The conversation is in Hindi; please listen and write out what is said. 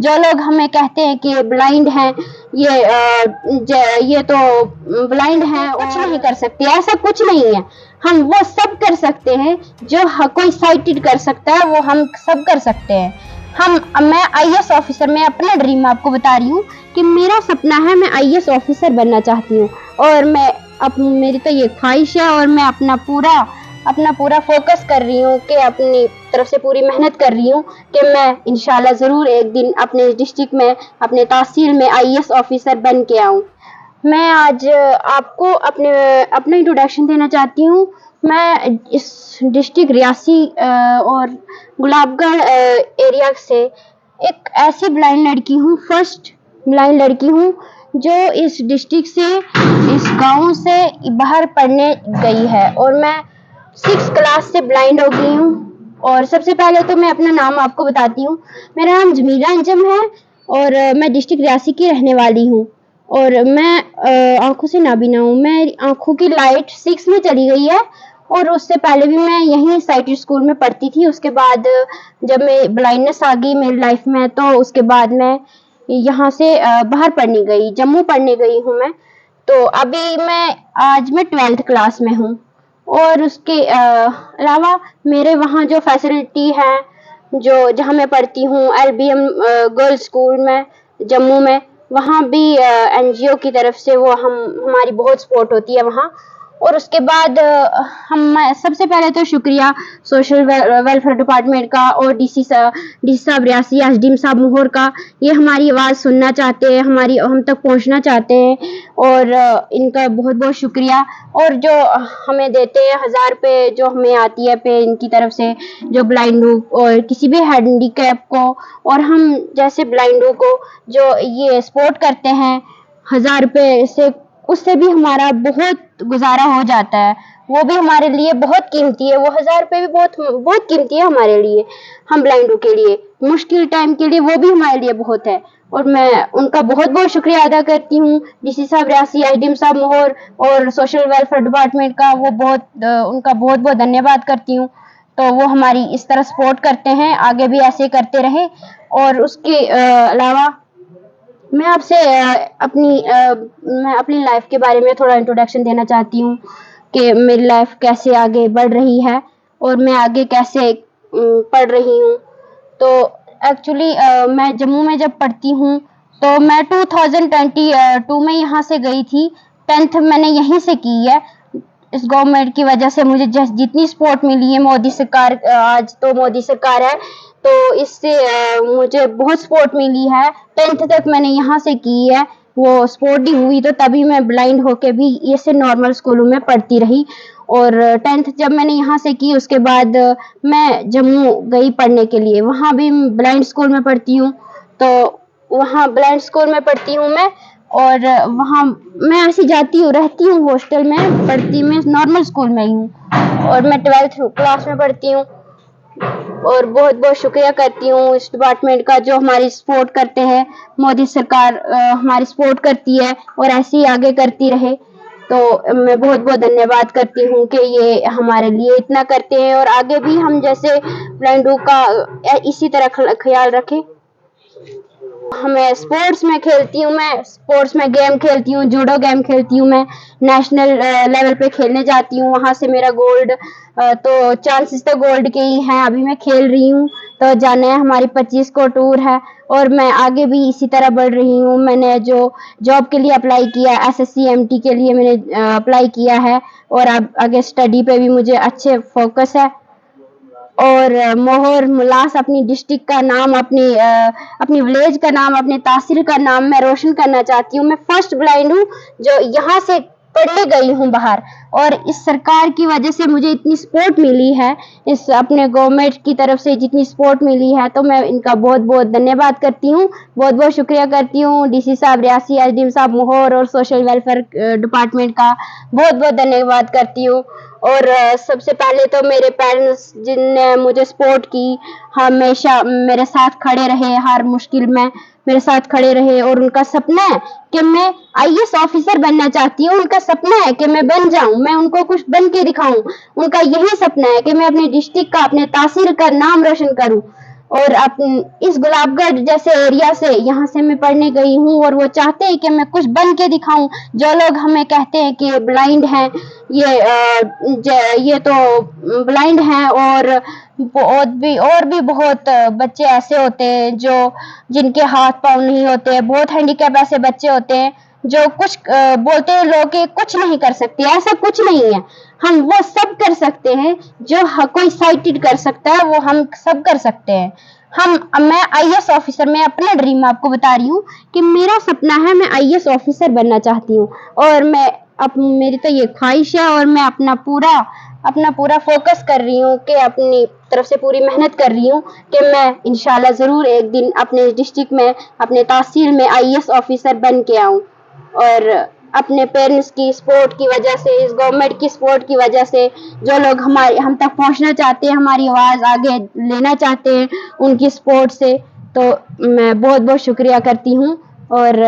जो लोग हमें कहते हैं कि ब्लाइंड हैं, ये तो ब्लाइंड हैं, कुछ नहीं कर सकते, ऐसा कुछ नहीं है। हम वो सब कर सकते हैं जो कोई साइटेड कर सकता है, वो हम सब कर सकते हैं। मैं आईएएस ऑफिसर, मैं अपना ड्रीम आपको बता रही हूँ कि मेरा सपना है, मैं आईएएस ऑफिसर बनना चाहती हूँ। और मेरी तो ये ख्वाहिश है, और मैं अपना पूरा फोकस कर रही हूँ कि अपनी तरफ से पूरी मेहनत कर रही हूँ कि मैं इंशाल्लाह ज़रूर एक दिन अपने डिस्ट्रिक्ट में, अपने तहसील में आईएएस ऑफिसर बन के आऊँ। मैं आज आपको अपना इंट्रोडक्शन देना चाहती हूँ। मैं इस डिस्ट्रिक्ट रियासी और गुलाबगढ़ एरिया से एक ऐसी ब्लाइंड लड़की हूँ, फर्स्ट ब्लाइंड लड़की हूँ जो इस डिस्ट्रिक्ट से, इस गांव से बाहर पढ़ने गई है। और मैं 6th क्लास से ब्लाइंड हो गई हूँ। और सबसे पहले तो मैं अपना नाम आपको बताती हूँ। मेरा नाम जमीला अंजम है और मैं डिस्ट्रिक्ट रियासी की रहने वाली हूँ। और मैं आंखों से नाबीना हूँ। मेरी आंखों की लाइट 6 में चली गई है, और उससे पहले भी मैं यहीं साइटेड स्कूल में पढ़ती थी। उसके बाद जब मैं ब्लाइंडनेस आ गई मेरी लाइफ में, तो उसके बाद मैं यहाँ से बाहर पढ़ने गई, जम्मू पढ़ने गई हूँ मैं। तो अभी आज मैं 12th क्लास में हूँ। और उसके अलावा मेरे वहाँ जो फैसिलिटी है, जो जहाँ मैं पढ़ती हूँ, LBM गर्ल्स स्कूल में जम्मू में, वहाँ भी NGO की तरफ से हमारी बहुत सपोर्ट होती है वहाँ। और उसके बाद सबसे पहले तो शुक्रिया सोशल वेलफेयर डिपार्टमेंट का और डीसी साहब रियासी, एसडीएम साहब मोहर का। ये हमारी आवाज़ सुनना चाहते हैं, हम तक पहुंचना चाहते हैं, और इनका बहुत बहुत शुक्रिया। और जो हमें देते हैं 1000 रुपये जो हमें आती है पे इनकी तरफ से, जो ब्लाइंडों और किसी भी हैंडीकैप को और हम जैसे ब्लाइंडों को जो ये सपोर्ट करते हैं 1000 रुपये से, उससे भी हमारा बहुत गुजारा हो जाता है। वो भी हमारे लिए बहुत कीमती है। वो 1000 रुपये भी बहुत बहुत कीमती है हमारे लिए, हम ब्लाइंडों के लिए, मुश्किल टाइम के लिए वो भी हमारे लिए बहुत है। और मैं उनका बहुत बहुत शुक्रिया अदा करती हूँ, डीसी साहब रियासी, एसडीएम साहब मोहर और सोशल वेलफेयर डिपार्टमेंट का उनका बहुत बहुत धन्यवाद करती हूँ। तो वो हमारी इस तरह सपोर्ट करते हैं, आगे भी ऐसे करते रहे। और उसके अलावा मैं आपसे मैं अपनी लाइफ के बारे में थोड़ा इंट्रोडक्शन देना चाहती हूँ कि मेरी लाइफ कैसे आगे बढ़ रही है और मैं आगे कैसे पढ़ रही हूँ। तो एक्चुअली मैं जम्मू में जब पढ़ती हूँ तो मैं 2022 में यहाँ से गई थी। 10th मैंने यहीं से की है। इस गवर्नमेंट की वजह से मुझे जितनी सपोर्ट मिली है, मोदी सरकार, आज तो मोदी सरकार है, तो इससे मुझे बहुत सपोर्ट मिली है। 10th तक मैंने यहाँ से की है। वो सपोर्ट नहीं हुई तो तभी मैं ब्लाइंड होके भी ऐसे नॉर्मल स्कूलों में पढ़ती रही। और 10th जब मैंने यहाँ से की, उसके बाद मैं जम्मू गई पढ़ने के लिए। वहाँ भी ब्लाइंड स्कूल में पढ़ती हूँ। तो वहाँ ब्लाइंड स्कूल में पढ़ती हूँ मैं, और वहाँ मैं ऐसे जाती हूँ, रहती हूँ हॉस्टल में, पढ़ती मैं नॉर्मल स्कूल में ही हूँ। और मैं 12th क्लास में पढ़ती हूँ। और बहुत बहुत शुक्रिया करती हूँ इस डिपार्टमेंट का जो हमारी सपोर्ट करते हैं। मोदी सरकार हमारी सपोर्ट करती है और ऐसे ही आगे करती रहे। तो मैं बहुत बहुत धन्यवाद करती हूँ कि ये हमारे लिए इतना करते हैं और आगे भी हम जैसे ब्लाइंडों का इसी तरह ख्याल रखें। मैं स्पोर्ट्स में खेलती हूँ, मैं स्पोर्ट्स में गेम खेलती हूँ, जूडो गेम खेलती हूँ। मैं नेशनल लेवल पे खेलने जाती हूँ, वहाँ से मेरा गोल्ड, तो चांसेस तो गोल्ड के ही हैं। अभी मैं खेल रही हूँ, तो जाना है, हमारी 25 को टूर है। और मैं आगे भी इसी तरह बढ़ रही हूँ। मैंने जो जॉब के लिए अप्लाई किया, SSC-MT के लिए मैंने अप्लाई किया है, और अब आगे स्टडी पे भी मुझे अच्छे फोकस है। और मोहर मुलास अपनी डिस्ट्रिक्ट का नाम, अपनी विलेज का नाम, अपने तहसील का नाम मैं रोशन करना चाहती हूँ। मैं फर्स्ट ब्लाइंड हूँ जो यहाँ से पढ़ने गई हूँ बाहर, और इस सरकार की वजह से मुझे इतनी सपोर्ट मिली है, इस अपने गवर्नमेंट की तरफ से जितनी सपोर्ट मिली है, तो मैं इनका बहुत बहुत धन्यवाद करती हूँ, बहुत बहुत शुक्रिया करती हूँ। डीसी साहब रियासी, एसडीएम साहब मोहर और सोशल वेलफेयर डिपार्टमेंट का बहुत बहुत धन्यवाद करती हूँ। और सबसे पहले तो मेरे पेरेंट्स जिनने मुझे सपोर्ट की, हमेशा मेरे साथ खड़े रहे, हर मुश्किल में मेरे साथ खड़े रहे। और उनका सपना है कि मैं आईएएस ऑफिसर बनना चाहती हूँ, उनका सपना है कि मैं बन जाऊं, मैं उनको कुछ बन के दिखाऊं। उनका यही सपना है कि मैं अपने डिस्ट्रिक्ट का, अपने तहसील का नाम रोशन करूं। और इस गुलाबगढ़ जैसे एरिया से यहाँ से मैं पढ़ने गई हूँ और वो चाहते हैं कि मैं कुछ बन के दिखाऊं। जो लोग हमें कहते हैं कि ब्लाइंड हैं, ये तो ब्लाइंड हैं, और भी बहुत बच्चे ऐसे होते हैं जो जिनके हाथ पाँव नहीं होते, बहुत हैंडीकैप ऐसे बच्चे होते हैं जो कुछ बोलते हैं लोग कि कुछ नहीं कर सकते। ऐसा कुछ नहीं है, हम वो सब कर सकते हैं जो कोई साइटेड कर सकता है, वो हम सब कर सकते हैं। मैं आईएएस ऑफिसर, मैं अपना ड्रीम आपको बता रही हूँ कि मेरा सपना है, मैं आईएएस ऑफिसर बनना चाहती हूँ। और मेरी तो ये ख्वाहिश है, और मैं अपना पूरा फोकस कर रही हूँ कि अपनी तरफ से पूरी मेहनत कर रही हूँ कि मैं इंशाल्लाह ज़रूर एक दिन अपने डिस्ट्रिक्ट में, अपने तहसील में आईएएस ऑफिसर बन के आऊँ। और अपने पेरेंट्स की सपोर्ट की वजह से, इस गवर्नमेंट की सपोर्ट की वजह से, जो लोग हम तक पहुंचना चाहते हैं, हमारी आवाज़ आगे लेना चाहते हैं, उनकी सपोर्ट से, तो मैं बहुत बहुत शुक्रिया करती हूँ। और